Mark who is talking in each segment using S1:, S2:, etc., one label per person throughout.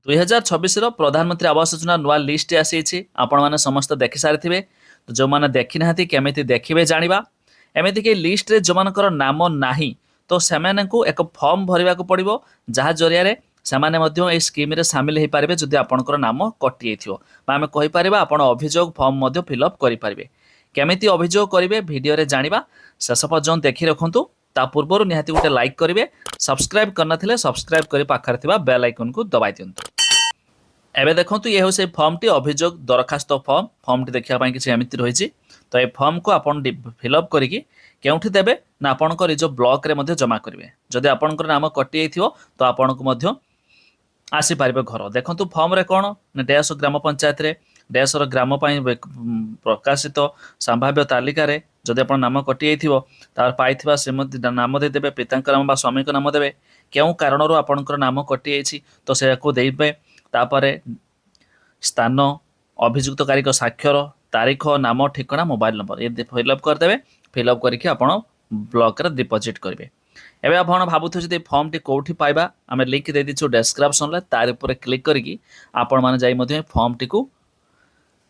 S1: 2026 प्रधानमंत्री आवास योजना नुआ लिस्ट आसी आपण मैंने समस्त देखि सारी तो जो मैंने देखी ना केमी देखिए जाना एमती कि लिस्ट रे जो मानकर नाम नाही तो से एक फॉर्म भरवा पड़ो जहाँ जरिया से स्कीम रे सामिल हो पारे जदि आपंकर नाम कटि आम कहीपर आप अभियोग फॉर्म फिलअप करेंगे केमी अभियोग करेंगे भिडियो जाना शेष पर्यटन देखी रखु ता पूर्व निहाती गोटे लाइक करेंगे सब्सक्राइब करना सब्सक्राइब कर पाखे बेल आइकन को दबाई दिंतु। एबे देखो ये हूँ से फॉर्म टी अभियोग दरखास्त फॉर्म टी देखापी किसी एमती रही तो ये फॉर्म को आप फिलअप करके केउठी देबे ना आपनकर जो ब्लॉक रे जमा करेंगे जदि आपनकर नाम कटि जाइथिबो तो आपन को आसी पारिबे घर देखंतु फॉर्म रे कोन ना डेस ग्राम पंचायत रे डेसर ग्राम प्रकाशित संभाव्य तालिका रे जदि आप नाम कटि जाइथिबो तार पाइथिबा श्रीमती नाम देदेबे पितांकर नाम बा स्वामी को नाम देबे केउ कारणरू आपनकर नाम कटि जाइछि तो से को देबे तापरे स्थान अभियुक्तकारी साक्षर तारीख नाम ठिकाना मोबाइल नंबर ये फिलअप करदेवे फिलअप करके आप ब्लॉक रे डिपोजिट करेंगे। एवं आप भावुथे जब फॉर्म टी कौटी पाइबा आम लिंक दे दीचु डेस्क्रिप्शन तार ऊपर क्लिक करके आपण मैंने जाई फॉर्म टी को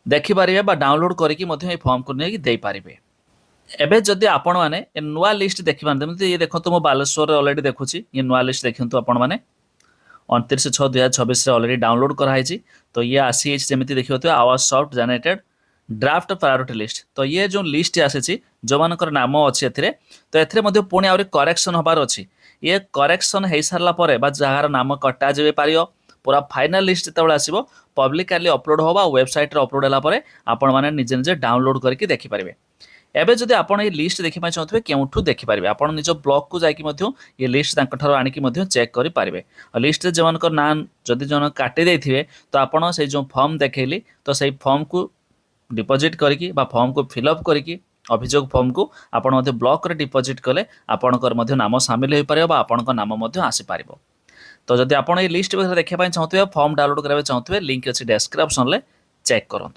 S1: देखिपारे डाउनलोड करके फॉर्म को नहीं दे पारे। एबे जदि आपण मैंने नुआ लिस्ट देखिए ये देखो मो बालेश्वर अलरेडी देखुची ये नुआ लिस्ट देखते आपण मैंने 29/6/2026 अलरेडी डाउनलोड कराई तो ये आसी जमी देखिए आवास soft generated draft priority list तो ये जो लिस्ट आसी जो मानकर नाम अच्छी तो एथे पुणी आहरी करेक्शन हबार अच्छी ये करेक्शन हो सारापर जार नाम कटा जा पार पूरा फाइनाल लिस्ट जो आसो पब्लिकली अपलोड हो वेबसाइट अपलोड होगापर आपण मैंने निजे निजे डाउनलोड करके देखिपारे। एबे जदि आपण ये लिस्ट देखिपा चाहते केउठू देखिपारे आपण निज ब्लॉक को जाकि ये लिस्ट आनिकी चेक करेंगे लिस्ट जो मानकर ना जदि जन काटी देथिबे तो आपण से जो फॉर्म देखैली तो सही फॉर्म को डिपोजिट करके फॉर्म को फिलअप करके अभियोग फॉर्म को आपण ब्लॉक रे डिपोजिट कले आपणकर नाम सामिल हो पारे आपण नाम आसीपार। तो जदि आपण ये लिस्ट देखा चाहते फॉर्म डाउनलोड करा चाहते लिंक अच्छी डेस्क्रिप्शन चेक करूँ।